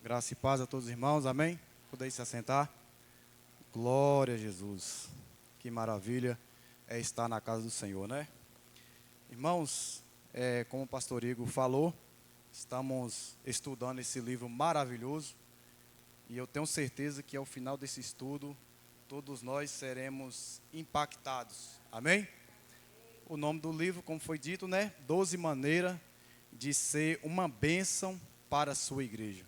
Graça e paz a todos os irmãos, amém? Podem se assentar. Glória a Jesus. Que maravilha é estar na casa do Senhor, né? Irmãos, como o pastor Igor falou, estamos estudando esse livro maravilhoso e eu tenho certeza que ao final desse estudo, todos nós seremos impactados, amém? O nome do livro, como foi dito, né? 12 maneiras de ser uma bênção para a sua igreja.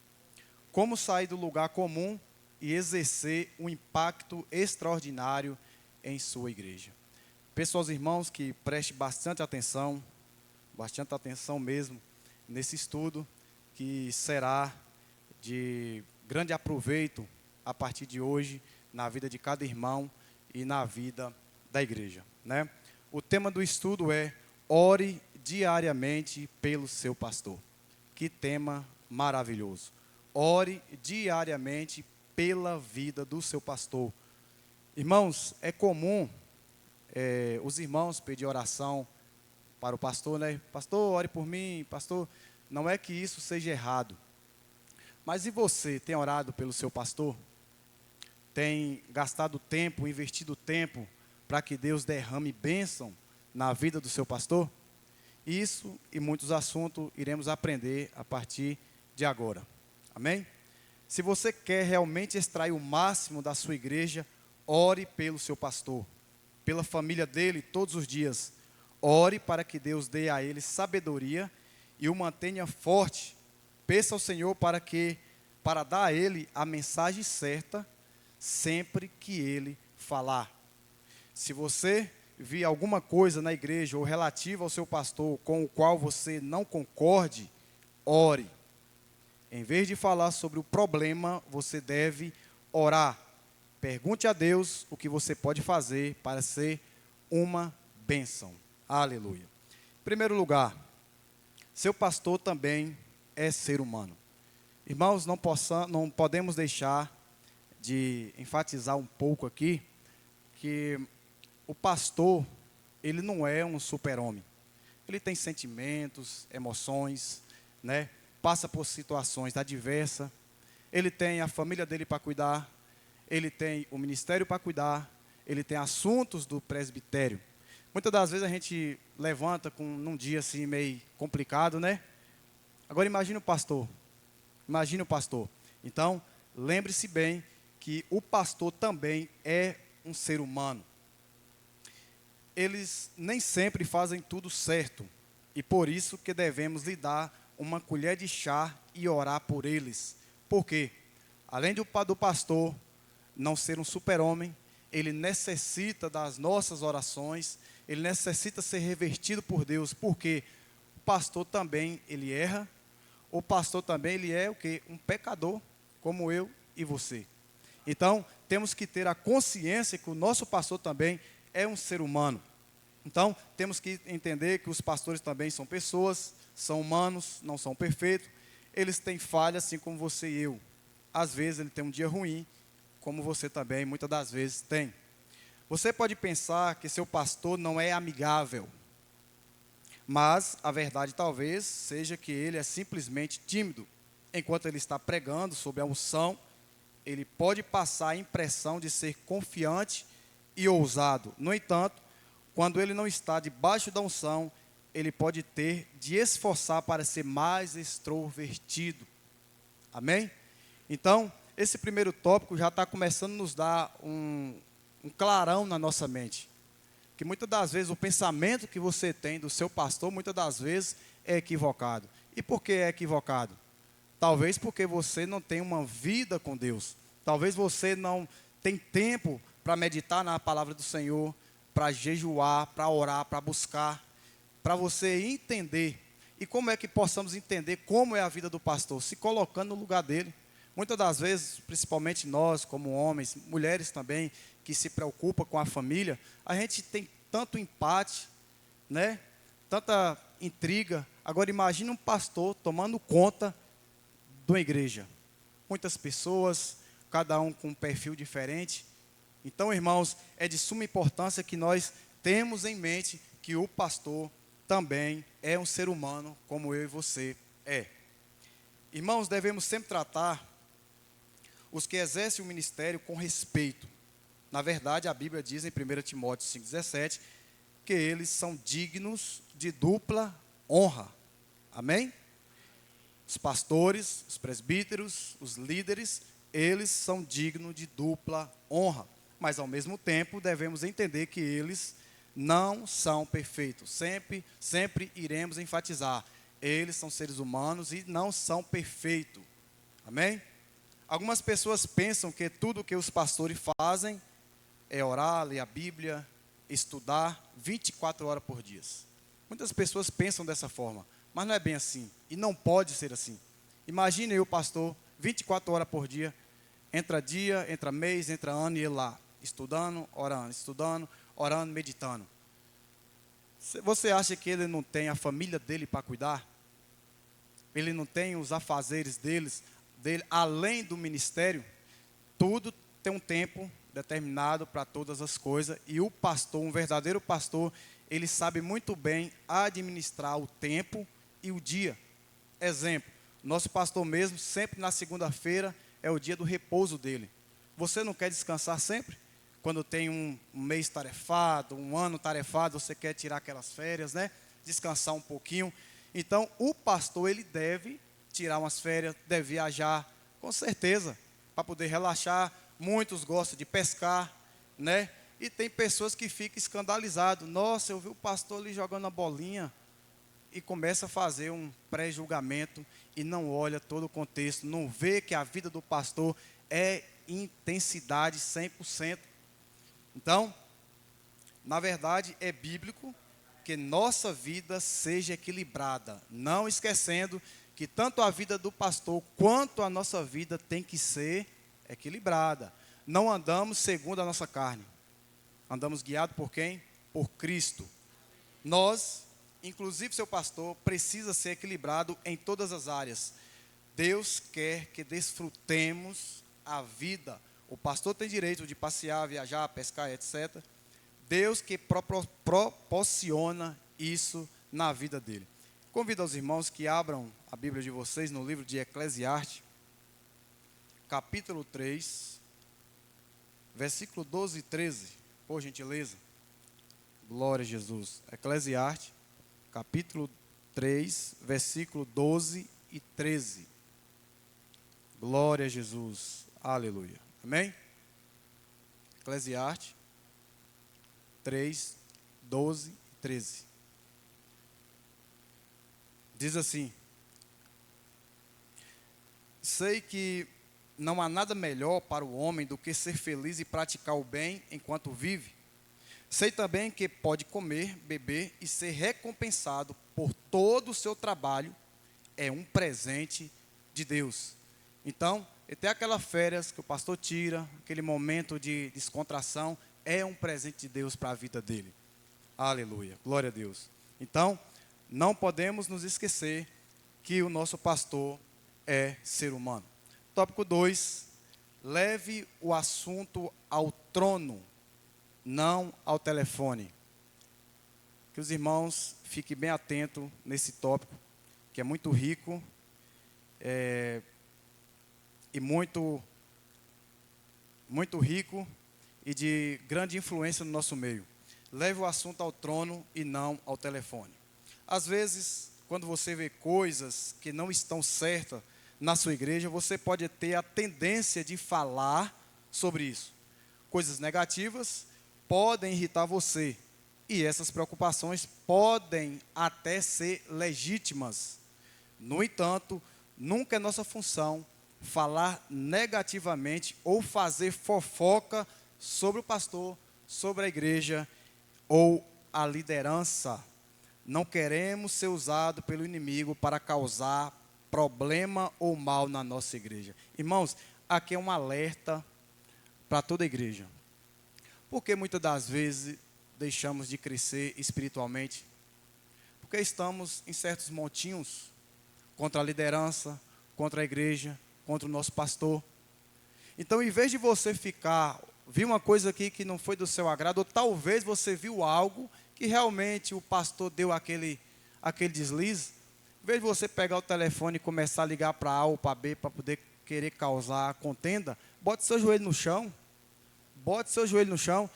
Como sair do lugar comum e exercer um impacto extraordinário em sua igreja. Peço aos irmãos que prestem bastante atenção mesmo, nesse estudo, que será de grande aproveito a partir de hoje, na vida de cada irmão e na vida da igreja, né? O tema do estudo é: ore diariamente pelo seu pastor. Que tema maravilhoso! Ore diariamente pela vida do seu pastor. Irmãos, é comum os irmãos pedir oração para o pastor, né? Pastor, ore por mim, pastor. Não é que isso seja errado. Mas e você, tem orado pelo seu pastor? Tem gastado tempo, investido tempo para que Deus derrame bênção na vida do seu pastor? Isso e muitos assuntos iremos aprender a partir de agora. Amém? Se você quer realmente extrair o máximo da sua igreja, ore pelo seu pastor, pela família dele todos os dias. Ore para que Deus dê a ele sabedoria e o mantenha forte. Peça ao Senhor para dar a ele a mensagem certa sempre que ele falar. Se você vir alguma coisa na igreja ou relativa ao seu pastor com o qual você não concorde, ore. Em vez de falar sobre o problema, você deve orar. Pergunte a Deus o que você pode fazer para ser uma bênção. Aleluia. Em primeiro lugar, seu pastor também é ser humano. Irmãos, não podemos deixar de enfatizar um pouco aqui que o pastor, ele não é um super-homem. Ele tem sentimentos, emoções, né? Passa por situações adversas, ele tem a família dele para cuidar, ele tem o ministério para cuidar, ele tem assuntos do presbitério. Muitas das vezes a gente levanta num dia assim meio complicado, né? Agora imagine o pastor. Então, lembre-se bem que o pastor também é um ser humano. Eles nem sempre fazem tudo certo, e por isso que devemos lhe dar uma colher de chá e orar por eles. Por quê? Além do pastor não ser um super-homem, ele necessita das nossas orações, ele necessita ser revestido por Deus, porque o pastor também, ele erra, o pastor também, ele é o quê? Um pecador, como eu e você. Então, temos que ter a consciência que o nosso pastor também é um ser humano. Então, temos que entender que os pastores também são pessoas, são humanos, não são perfeitos. Eles têm falhas, assim como você e eu. Às vezes ele tem um dia ruim, como você também, muitas das vezes tem. Você pode pensar que seu pastor não é amigável, mas a verdade talvez seja que ele é simplesmente tímido. Enquanto ele está pregando sobre a unção, ele pode passar a impressão de ser confiante e ousado. No entanto, quando ele não está debaixo da unção, ele pode ter de esforçar para ser mais extrovertido. Amém? Então, esse primeiro tópico já está começando a nos dar um clarão na nossa mente. Que muitas das vezes o pensamento que você tem do seu pastor, muitas das vezes é equivocado. E por que é equivocado? Talvez porque você não tem uma vida com Deus. Talvez você não tem tempo para meditar na palavra do Senhor, para jejuar, para orar, para buscar, para você entender. E como é que possamos entender como é a vida do pastor? Se colocando no lugar dele. Muitas das vezes, principalmente nós, como homens, mulheres também, que se preocupam com a família, a gente tem tanto empate, né? Tanta intriga. Agora imagine um pastor tomando conta de uma igreja. Muitas pessoas, cada um com um perfil diferente. Então, irmãos, é de suma importância que nós temos em mente que o pastor também é um ser humano, como eu e você é. Irmãos, devemos sempre tratar os que exercem o ministério com respeito. Na verdade, a Bíblia diz em 1 Timóteo 5,17, que eles são dignos de dupla honra. Amém? Os pastores, os presbíteros, os líderes, eles são dignos de dupla honra. Mas, ao mesmo tempo, devemos entender que eles não são perfeitos. Sempre iremos enfatizar. Eles são seres humanos e não são perfeitos. Amém? Algumas pessoas pensam que tudo que os pastores fazem é orar, ler a Bíblia, estudar 24 horas por dia. Muitas pessoas pensam dessa forma, mas não é bem assim. E não pode ser assim. Imagine eu, pastor, 24 horas por dia, entra dia, entra mês, entra ano e ele lá, estudando, orando, meditando. Você acha que ele não tem a família dele para cuidar? Ele não tem os afazeres dele, além do ministério? Tudo tem um tempo determinado para todas as coisas. E o pastor, um verdadeiro pastor, ele sabe muito bem administrar o tempo e o dia. Exemplo, nosso pastor mesmo, sempre na segunda-feira, é o dia do repouso dele. Você não quer descansar sempre? Quando tem um mês tarefado, um ano tarefado, você quer tirar aquelas férias, né? Descansar um pouquinho. Então, o pastor, ele deve tirar umas férias, deve viajar, com certeza, para poder relaxar. Muitos gostam de pescar, né? E tem pessoas que ficam escandalizadas. Nossa, eu vi o pastor ali jogando a bolinha. E começa a fazer um pré-julgamento e não olha todo o contexto, não vê que a vida do pastor é intensidade 100%. Então, na verdade, é bíblico que nossa vida seja equilibrada, não esquecendo que tanto a vida do pastor quanto a nossa vida tem que ser equilibrada. Não andamos segundo a nossa carne, andamos guiados por quem? Por Cristo. Nós, inclusive seu pastor, precisa ser equilibrado em todas as áreas. Deus quer que desfrutemos a vida. O pastor tem direito de passear, viajar, pescar, etc. Deus que proporciona isso na vida dele. Convido aos irmãos que abram a Bíblia de vocês no livro de Eclesiastes, capítulo 3, versículo 12 e 13, por gentileza. Glória a Jesus. Eclesiastes, capítulo 3, versículo 12 e 13. Glória a Jesus. Aleluia. Amém? Eclesiastes 3, 12 e 13. Diz assim: sei que não há nada melhor para o homem do que ser feliz e praticar o bem enquanto vive. Sei também que pode comer, beber e ser recompensado por todo o seu trabalho. É um presente de Deus. Então, até aquelas férias que o pastor tira, aquele momento de descontração, é um presente de Deus para a vida dele. Aleluia, glória a Deus. Então, não podemos nos esquecer que o nosso pastor é ser humano. Tópico 2, leve o assunto ao trono, não ao telefone. Que os irmãos fiquem bem atentos nesse tópico, que é muito rico, e muito rico e de grande influência no nosso meio. Leve o assunto ao trono e não ao telefone. Às vezes, quando você vê coisas que não estão certas na sua igreja, você pode ter a tendência de falar sobre isso. Coisas negativas podem irritar você, e essas preocupações podem até ser legítimas. No entanto, nunca é nossa função falar negativamente ou fazer fofoca sobre o pastor, sobre a igreja ou a liderança. Não queremos ser usados pelo inimigo para causar problema ou mal na nossa igreja. Irmãos, aqui é um alerta para toda a igreja. Porque muitas das vezes deixamos de crescer espiritualmente? Porque estamos em certos montinhos contra a liderança, contra a igreja, contra o nosso pastor. Então, em vez de você viu uma coisa aqui que não foi do seu agrado, ou talvez você viu algo que realmente o pastor deu aquele deslize, em vez de você pegar o telefone e começar a ligar para A ou para B para poder querer causar contenda, bote seu joelho no chão. Bote seu joelho no chão.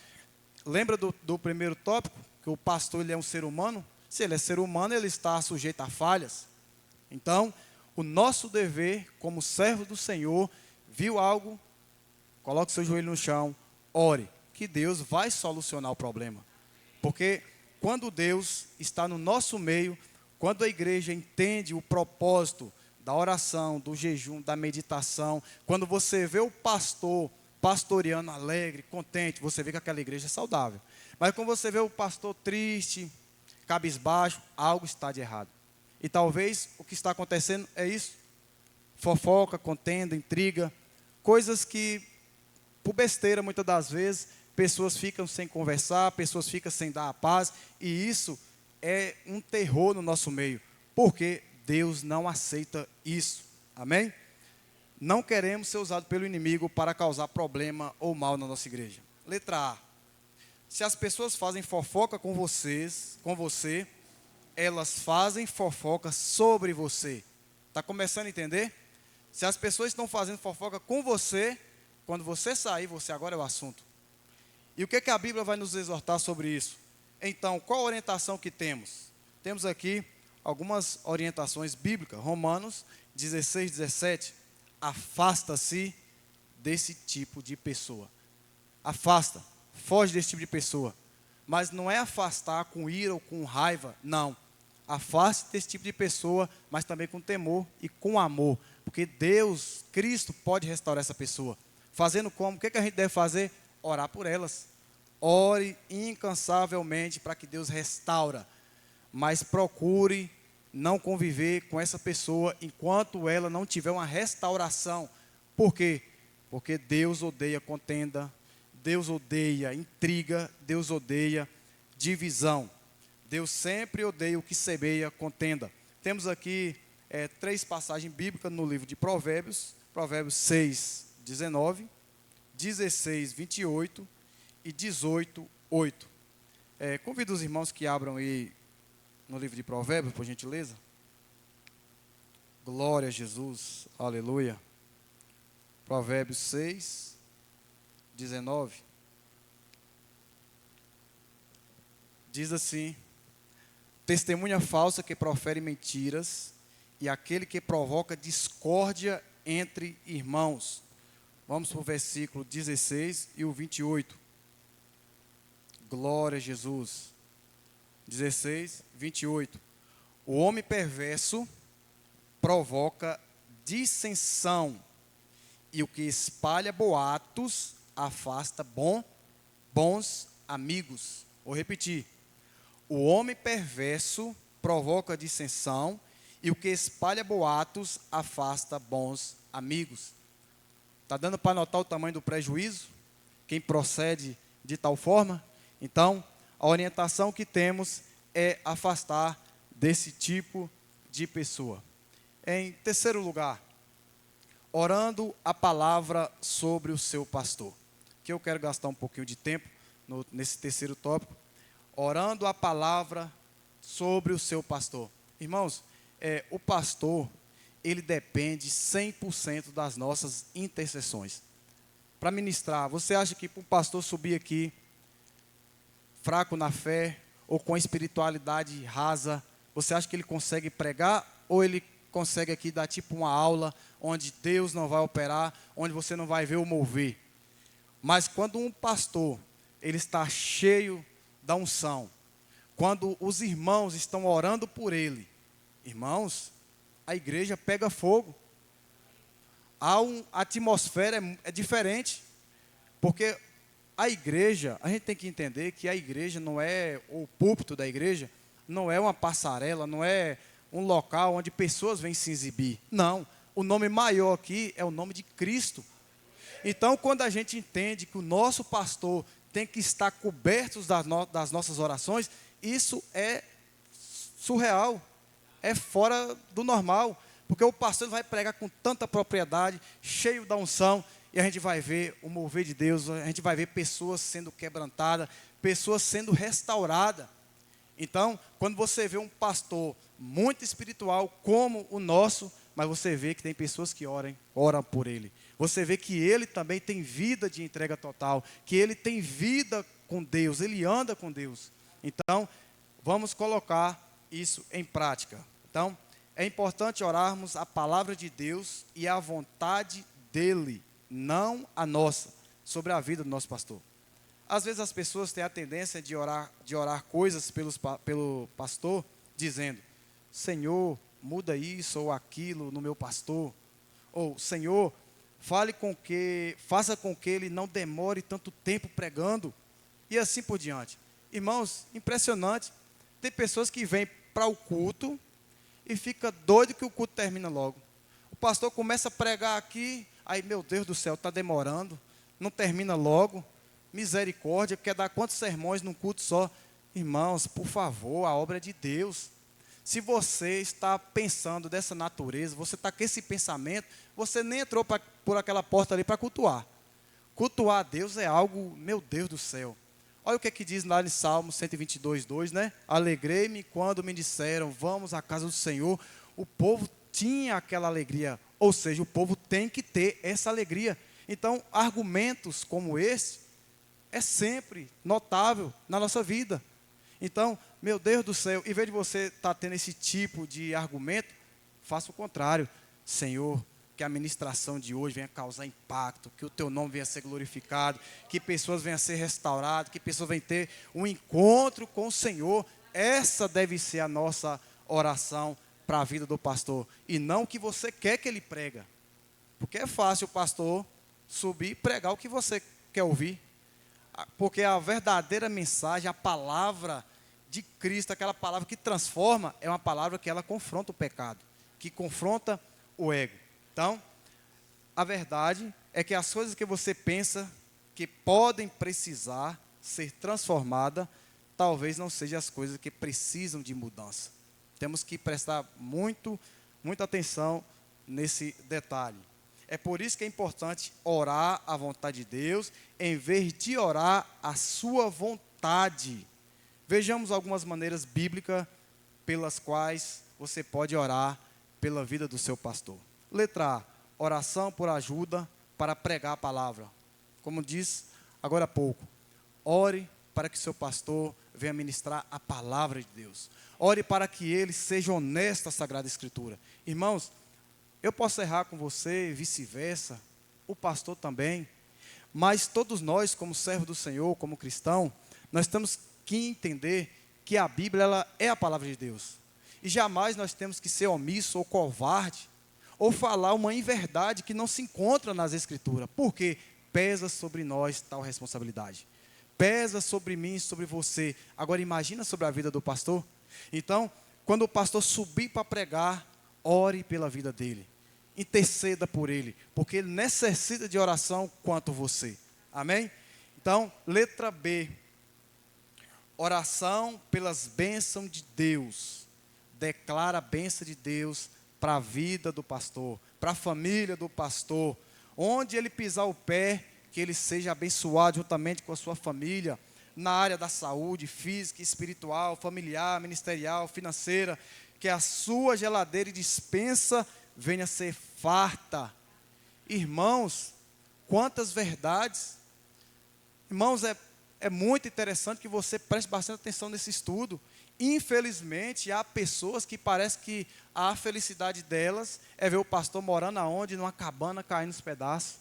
Lembra do primeiro tópico? Que o pastor ele é um ser humano? Se ele é ser humano, ele está sujeito a falhas. Então, o nosso dever, como servo do Senhor, viu algo, coloque seu joelho no chão, ore, que Deus vai solucionar o problema. Porque quando Deus está no nosso meio, quando a igreja entende o propósito da oração, do jejum, da meditação, quando você vê o pastor pastoreando alegre, contente, você vê que aquela igreja é saudável. Mas quando você vê o pastor triste, cabisbaixo, algo está de errado. E talvez o que está acontecendo é isso. Fofoca, contenda, intriga, coisas que, por besteira muitas das vezes, pessoas ficam sem conversar, pessoas ficam sem dar a paz, e isso é um terror no nosso meio, porque Deus não aceita isso. Amém? Não queremos ser usados pelo inimigo para causar problema ou mal na nossa igreja. Letra A. Se as pessoas fazem fofoca com você, elas fazem fofoca sobre você. Está começando a entender? Se as pessoas estão fazendo fofoca com você, quando você sair, você agora é o assunto. E o que a Bíblia vai nos exortar sobre isso? Então, qual a orientação que temos? Temos aqui algumas orientações bíblicas. Romanos 16, 17. Afasta-se desse tipo de pessoa. Afasta, foge desse tipo de pessoa. Mas não é afastar com ira ou com raiva, não. Afaste desse tipo de pessoa, mas também com temor e com amor. Porque Deus, Cristo, pode restaurar essa pessoa. Fazendo como? O que a gente deve fazer? Orar por elas. Ore incansavelmente para que Deus restaura. Mas procure não conviver com essa pessoa enquanto ela não tiver uma restauração. Por quê? Porque Deus odeia contenda, Deus odeia intriga, Deus odeia divisão. Deus sempre odeia o que semeia contenda. Temos aqui 3 passagens bíblicas no livro de Provérbios. Provérbios 6, 19, 16, 28 e 18, 8. Convido os irmãos que abram aí no livro de Provérbios, por gentileza. Glória a Jesus, aleluia. Provérbios 6, 19. Diz assim: testemunha falsa que profere mentiras, e aquele que provoca discórdia entre irmãos. Vamos para o versículo 16 e o 28. Glória a Jesus. 16, 28. O homem perverso provoca dissensão, e o que espalha boatos afasta bons amigos. Vou repetir. O homem perverso provoca dissensão, e o que espalha boatos afasta bons amigos. Está dando para notar o tamanho do prejuízo? Quem procede de tal forma? Então, a orientação que temos é afastar desse tipo de pessoa. Em terceiro lugar, orando a palavra sobre o seu pastor. Que eu quero gastar um pouquinho de tempo nesse terceiro tópico. Orando a palavra sobre o seu pastor. Irmãos, o pastor, ele depende 100% das nossas intercessões. Para ministrar, você acha que para o pastor subir aqui, fraco na fé, ou com a espiritualidade rasa, você acha que ele consegue pregar, ou ele consegue aqui dar tipo uma aula, onde Deus não vai operar, onde você não vai ver o mover? Mas quando um pastor, ele está cheio da unção, quando os irmãos estão orando por ele, irmãos, a igreja pega fogo. A atmosfera é diferente, porque a igreja, a gente tem que entender que a igreja não é, o púlpito da igreja, não é uma passarela, não é um local onde pessoas vêm se exibir. Não, o nome maior aqui é o nome de Cristo. Então, quando a gente entende que o nosso pastor tem que estar coberto das nossas orações, isso é surreal, é fora do normal, porque o pastor vai pregar com tanta propriedade, cheio da unção, e a gente vai ver o mover de Deus, a gente vai ver pessoas sendo quebrantadas, pessoas sendo restauradas. Então, quando você vê um pastor muito espiritual como o nosso, mas você vê que tem pessoas que oram por ele. Você vê que ele também tem vida de entrega total, que ele tem vida com Deus, ele anda com Deus. Então, vamos colocar isso em prática. Então, é importante orarmos a palavra de Deus e a vontade dele, não a nossa, sobre a vida do nosso pastor. Às vezes as pessoas têm a tendência de orar coisas pelo pastor, dizendo: Senhor, muda isso ou aquilo no meu pastor. Ou, Senhor, faça com que ele não demore tanto tempo pregando. E assim por diante. Irmãos, impressionante. Tem pessoas que vêm para o culto e fica doido que o culto termina logo. O pastor começa a pregar aqui, aí, meu Deus do céu, está demorando, não termina logo. Misericórdia, quer dar quantos sermões num culto só? Irmãos, por favor, a obra é de Deus. Se você está pensando dessa natureza, você está com esse pensamento, você nem entrou por aquela porta ali para cultuar. Cultuar a Deus é algo, meu Deus do céu. Olha o que é que diz lá em Salmo 122:2, né? Alegrei-me quando me disseram, vamos à casa do Senhor. O povo tinha aquela alegria, ou seja, o povo tem que ter essa alegria. Então, argumentos como esse é sempre notável na nossa vida. Então, meu Deus do céu, em vez de você estar tendo esse tipo de argumento, faça o contrário. Senhor, que a ministração de hoje venha causar impacto, que o teu nome venha ser glorificado, que pessoas venham a ser restauradas, que pessoas venham ter um encontro com o Senhor. Essa deve ser a nossa oração para a vida do pastor, e não o que você quer que ele prega. Porque é fácil o pastor subir e pregar o que você quer ouvir. Porque a verdadeira mensagem, a palavra de Cristo, aquela palavra que transforma, é uma palavra que ela confronta o pecado, que confronta o ego. Então, a verdade é que as coisas que você pensa que podem precisar ser transformadas, talvez não sejam as coisas que precisam de mudança. Temos que prestar muita atenção nesse detalhe. É por isso que é importante orar a vontade de Deus, em vez de orar a sua vontade. Vejamos algumas maneiras bíblicas pelas quais você pode orar pela vida do seu pastor. Letra A, oração por ajuda para pregar a palavra. Como diz agora há pouco, ore para que seu pastor venha ministrar a palavra de Deus. Ore para que ele seja honesto à Sagrada Escritura. Irmãos, eu posso errar com você, vice-versa, o pastor também, mas todos nós, como servos do Senhor, como cristão, nós temos que entender que a Bíblia ela é a palavra de Deus. E jamais nós temos que ser omisso ou covarde, ou falar uma inverdade que não se encontra nas Escrituras. Porque pesa sobre nós tal responsabilidade. Pesa sobre mim e sobre você. Agora imagina sobre a vida do pastor. Então, quando o pastor subir para pregar, ore pela vida dele. Interceda por ele, porque ele necessita de oração quanto você. Amém? Então, letra B. Oração pelas bênçãos de Deus. Declara a bênção de Deus para a vida do pastor, para a família do pastor. Onde ele pisar o pé, que ele seja abençoado juntamente com a sua família, na área da saúde, física, espiritual, familiar, ministerial, financeira, que a sua geladeira e despensa venha a ser farta. Irmãos, quantas verdades. Irmãos, é muito interessante que você preste bastante atenção nesse estudo. Infelizmente, há pessoas que parece que a felicidade delas é ver o pastor morando aonde? Numa cabana caindo nos pedaços.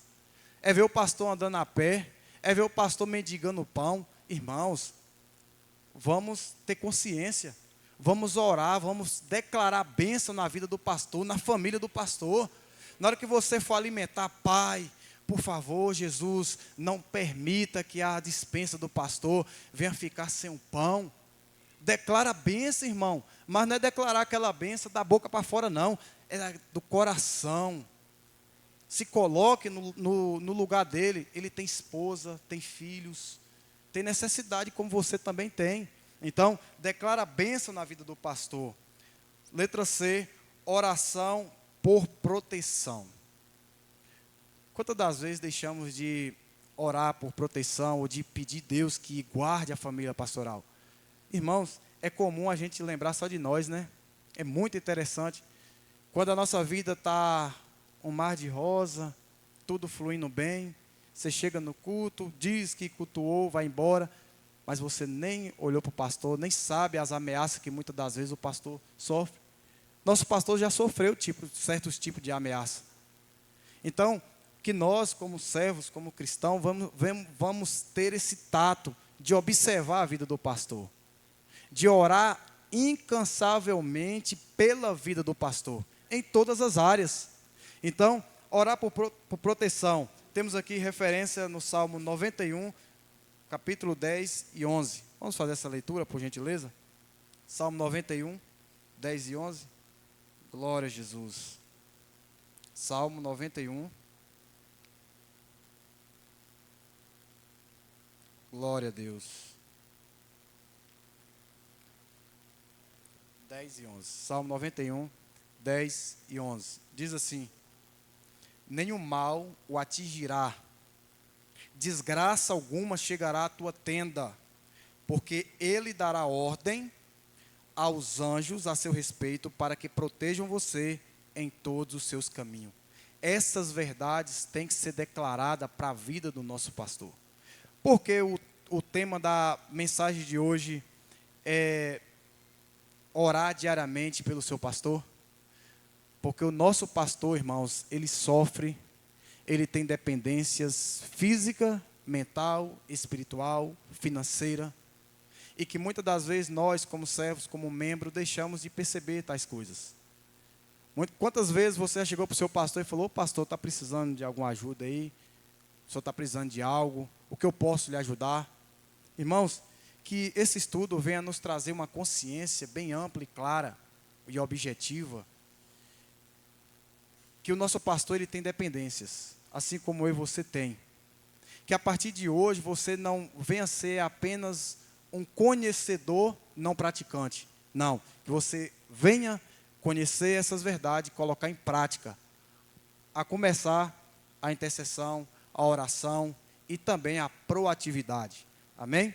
É ver o pastor andando a pé. É ver o pastor mendigando pão. Irmãos, vamos ter consciência. Vamos orar, vamos declarar bênção na vida do pastor, na família do pastor. Na hora que você for alimentar, Pai, por favor, Jesus, não permita que a despensa do pastor venha ficar sem o pão. Declara a bênção, irmão, mas não é declarar aquela bênção da boca para fora, não. É do coração. Se coloque no lugar dele. Ele tem esposa, tem filhos, tem necessidade como você também tem. Então, declara a bênção na vida do pastor. Letra C, oração por proteção. Quantas das vezes deixamos de orar por proteção ou de pedir a Deus que guarde a família pastoral? Irmãos, é comum a gente lembrar só de nós, né? É muito interessante. Quando a nossa vida está um mar de rosa, tudo fluindo bem, você chega no culto, diz que cultuou, vai embora, mas você nem olhou para o pastor, nem sabe as ameaças que muitas das vezes o pastor sofre. Nosso pastor já sofreu certos tipos de ameaça. Então, que nós, como servos, como cristãos, vamos ter esse tato de observar a vida do pastor, de orar incansavelmente pela vida do pastor, em todas as áreas. Então, orar por proteção. Temos aqui referência no Salmo 91, capítulo 10 e 11. Vamos fazer essa leitura, por gentileza? Salmo 91, 10 e 11. Glória a Jesus. Salmo 91. Glória a Deus. 10 e 11. Salmo 91, 10 e 11. Diz assim: nenhum mal o atingirá, desgraça alguma chegará à tua tenda, porque ele dará ordem aos anjos a seu respeito, para que protejam você em todos os seus caminhos. Essas verdades têm que ser declaradas para a vida do nosso pastor. Porque o tema da mensagem de hoje é orar diariamente pelo seu pastor. Porque o nosso pastor, irmãos, ele sofre, ele tem dependências física, mental, espiritual, financeira, e que muitas das vezes nós, como servos, como membros, deixamos de perceber tais coisas. Quantas vezes você já chegou para o seu pastor e falou: pastor, está precisando de alguma ajuda aí? O senhor está precisando de algo? O que eu posso lhe ajudar? Irmãos, que esse estudo venha nos trazer uma consciência bem ampla e clara e objetiva, que o nosso pastor ele tem dependências, assim como eu e você tem. Que a partir de hoje você não venha ser apenas um conhecedor não praticante. Não, que você venha conhecer essas verdades, colocar em prática. A começar a intercessão, a oração e também a proatividade. Amém?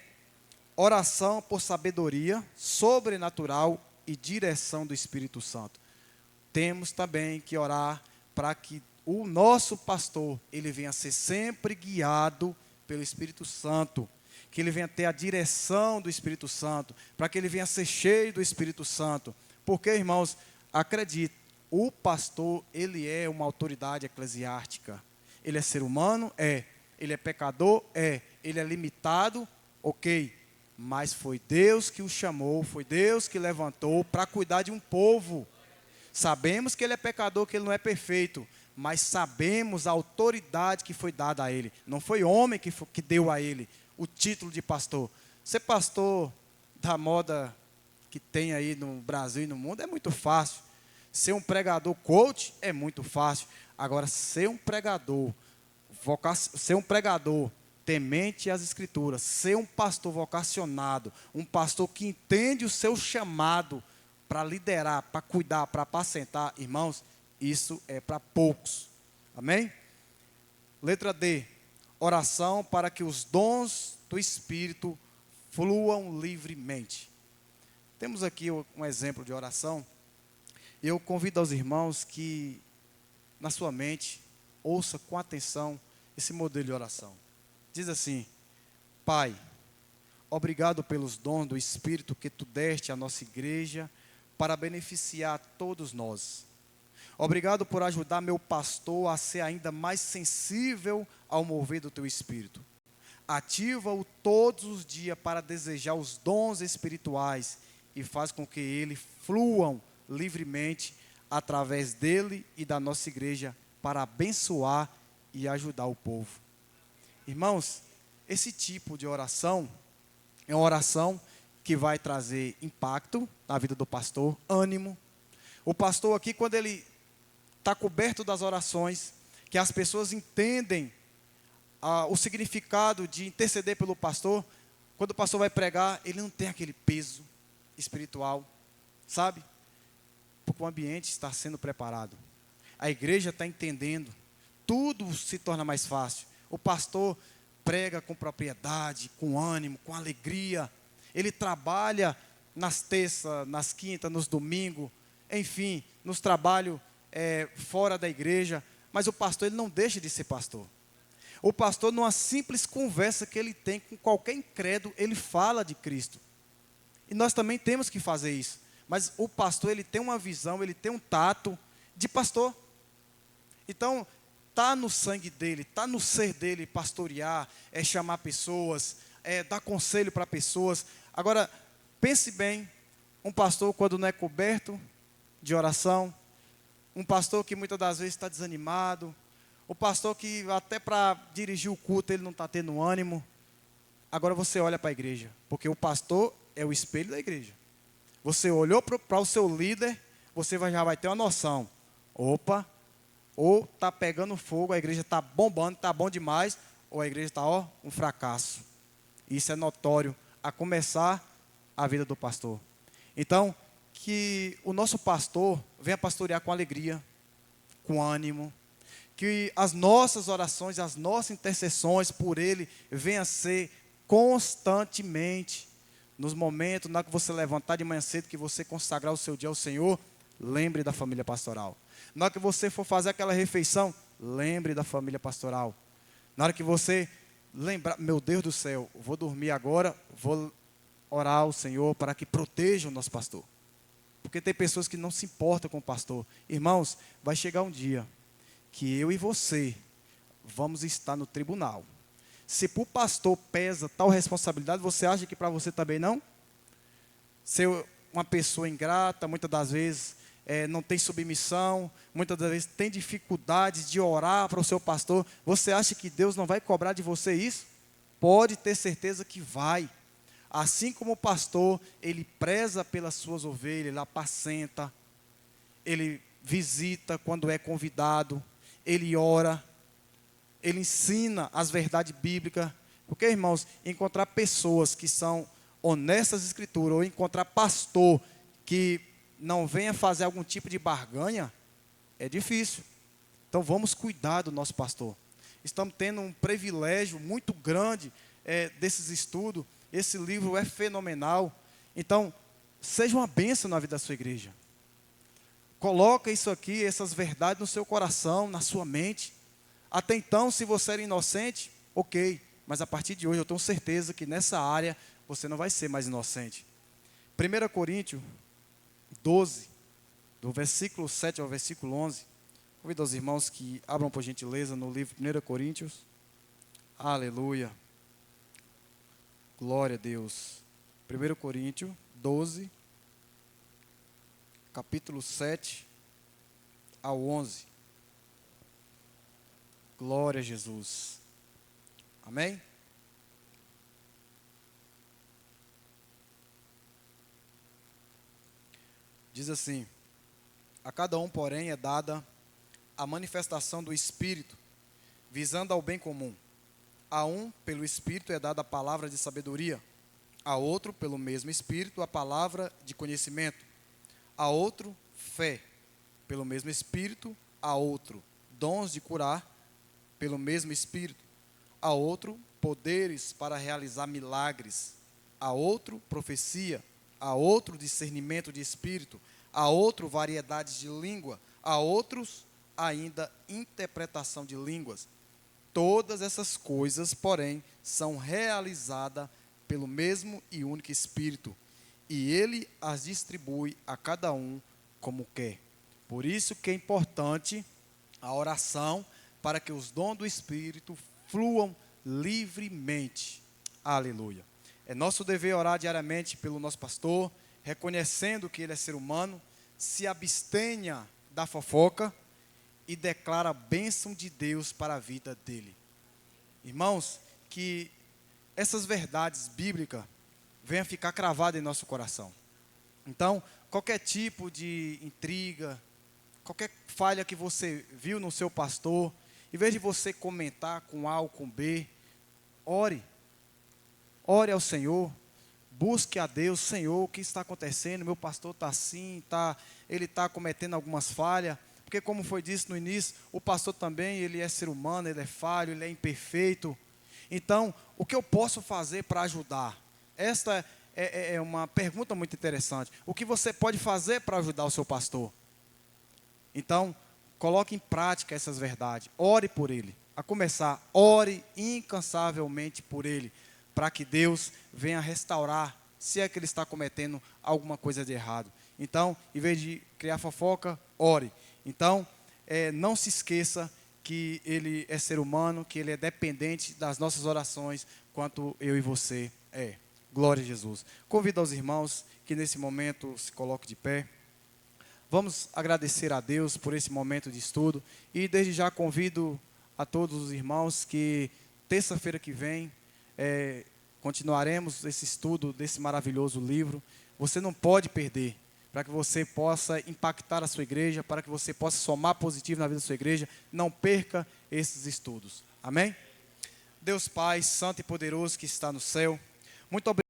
Oração por sabedoria sobrenatural e direção do Espírito Santo. Temos também que orar para que o nosso pastor, ele venha ser sempre guiado pelo Espírito Santo, que ele venha ter a direção do Espírito Santo, para que ele venha ser cheio do Espírito Santo. Porque, irmãos, acredite, o pastor, ele é uma autoridade eclesiástica. Ele é ser humano? É. Ele é pecador? É. Ele é limitado? Ok. Mas foi Deus que o chamou, foi Deus que levantou para cuidar de um povo. Sabemos que ele é pecador, que ele não é perfeito, mas sabemos a autoridade que foi dada a ele. Não foi homem que deu a ele o título de pastor. Ser pastor da moda que tem aí no Brasil e no mundo é muito fácil. Ser um pregador coach é muito fácil. Agora, ser um pregador temente às Escrituras, ser um pastor vocacionado, um pastor que entende o seu chamado para liderar, para cuidar, para apacentar, irmãos, isso é para poucos. Amém? Letra D, oração para que os dons do Espírito fluam livremente. Temos aqui um exemplo de oração. Eu convido aos irmãos que, na sua mente, ouça com atenção esse modelo de oração. Diz assim: Pai, obrigado pelos dons do Espírito que tu deste à nossa igreja para beneficiar todos nós. Obrigado por ajudar meu pastor a ser ainda mais sensível ao mover do teu Espírito. Ativa-o todos os dias para desejar os dons espirituais e faz com que eles fluam livremente através dele e da nossa igreja para abençoar e ajudar o povo. Irmãos, esse tipo de oração é uma oração que vai trazer impacto na vida do pastor, ânimo. O pastor aqui, quando ele está coberto das orações, que as pessoas entendem o significado de interceder pelo pastor, quando o pastor vai pregar, ele não tem aquele peso espiritual, sabe? Porque o ambiente está sendo preparado. A igreja está entendendo. Tudo se torna mais fácil. O pastor prega com propriedade, com ânimo, com alegria. Ele trabalha nas terças, nas quintas, nos domingos, enfim, nos trabalhos fora da igreja, mas o pastor ele não deixa de ser pastor. O pastor, numa simples conversa que ele tem com qualquer incrédulo, ele fala de Cristo. E nós também temos que fazer isso. Mas o pastor, ele tem uma visão, ele tem um tato de pastor. Então, está no sangue dele, está no ser dele pastorear, chamar pessoas, dar conselho para pessoas. Agora, pense bem, um pastor quando não é coberto de oração, um pastor que muitas das vezes está desanimado, o pastor que até para dirigir o culto ele não está tendo ânimo. Agora você olha para a igreja, porque o pastor é o espelho da igreja. Você olhou para o seu líder, você já vai ter uma noção. Opa, ou está pegando fogo, a igreja está bombando, está bom demais, ou a igreja está um fracasso. Isso é notório, a começar a vida do pastor. Então, que o nosso pastor venha pastorear com alegria, com ânimo, que as nossas orações, as nossas intercessões por ele venham a ser constantemente, nos momentos, na hora que você levantar de manhã cedo, que você consagrar o seu dia ao Senhor, lembre da família pastoral. Na hora que você for fazer aquela refeição, lembre da família pastoral. Na hora que você lembrar, meu Deus do céu, vou dormir agora, vou orar ao Senhor para que proteja o nosso pastor. Porque tem pessoas que não se importam com o pastor. Irmãos, vai chegar um dia que eu e você vamos estar no tribunal. Se para o pastor pesa tal responsabilidade, você acha que para você também não? Ser uma pessoa ingrata, muitas das vezes não tem submissão, muitas das vezes tem dificuldades de orar para o seu pastor. Você acha que Deus não vai cobrar de você isso? Pode ter certeza que vai. Assim como o pastor, ele preza pelas suas ovelhas, ele apacenta, ele visita quando é convidado, ele ora, ele ensina as verdades bíblicas. Porque, irmãos, encontrar pessoas que são honestas na escritura, ou encontrar pastor que não venha fazer algum tipo de barganha, é difícil. Então vamos cuidar do nosso pastor. Estamos tendo um privilégio muito grande desses estudos. Esse livro é fenomenal. Então, seja uma bênção na vida da sua igreja. Coloca isso aqui, essas verdades no seu coração, na sua mente. Até então, se você era inocente, ok. Mas a partir de hoje, eu tenho certeza que nessa área, você não vai ser mais inocente. 1 Coríntios 12, do versículo 7 ao versículo 11. Convido os irmãos que abram por gentileza no livro 1 Coríntios. Aleluia. Glória a Deus. 1 Coríntios 12, capítulo 7 ao 11. Glória a Jesus. Amém? Diz assim: a cada um, porém, é dada a manifestação do Espírito, visando ao bem comum. A um, pelo Espírito, é dada a palavra de sabedoria. A outro, pelo mesmo Espírito, a palavra de conhecimento. A outro, fé, pelo mesmo Espírito. A outro, dons de curar, pelo mesmo Espírito. A outro, poderes para realizar milagres. A outro, profecia. A outro, discernimento de espírito. A outro, variedades de língua. A outros, ainda, interpretação de línguas. Todas essas coisas, porém, são realizadas pelo mesmo e único Espírito, e Ele as distribui a cada um como quer. Por isso que é importante a oração, para que os dons do Espírito fluam livremente. Aleluia. É nosso dever orar diariamente pelo nosso pastor, reconhecendo que ele é ser humano, se abstenha da fofoca e declara a bênção de Deus para a vida dele. Irmãos, que essas verdades bíblicas venham ficar cravadas em nosso coração. Então, qualquer tipo de intriga, qualquer falha que você viu no seu pastor, em vez de você comentar com A ou com B, ore. Ore ao Senhor, busque a Deus. Senhor, o que está acontecendo? Meu pastor está assim, ele está cometendo algumas falhas. Porque como foi dito no início, o pastor também, ele é ser humano, ele é falho, ele é imperfeito. Então, o que eu posso fazer para ajudar? Esta é uma pergunta muito interessante. O que você pode fazer para ajudar o seu pastor? Então, coloque em prática essas verdades. Ore por ele. A começar, ore incansavelmente por ele, para que Deus venha restaurar, se é que ele está cometendo alguma coisa de errado. Então, em vez de criar fofoca, ore. Então, não se esqueça que ele é ser humano, que ele é dependente das nossas orações, quanto eu e você é. Glória a Jesus. Convido aos irmãos que nesse momento se coloquem de pé. Vamos agradecer a Deus por esse momento de estudo. E desde já convido a todos os irmãos que terça-feira que vem continuaremos esse estudo desse maravilhoso livro. Você não pode perder, para que você possa impactar a sua igreja, para que você possa somar positivo na vida da sua igreja. Não perca esses estudos. Amém? Deus Pai, Santo e Poderoso que está no céu, muito obrigado.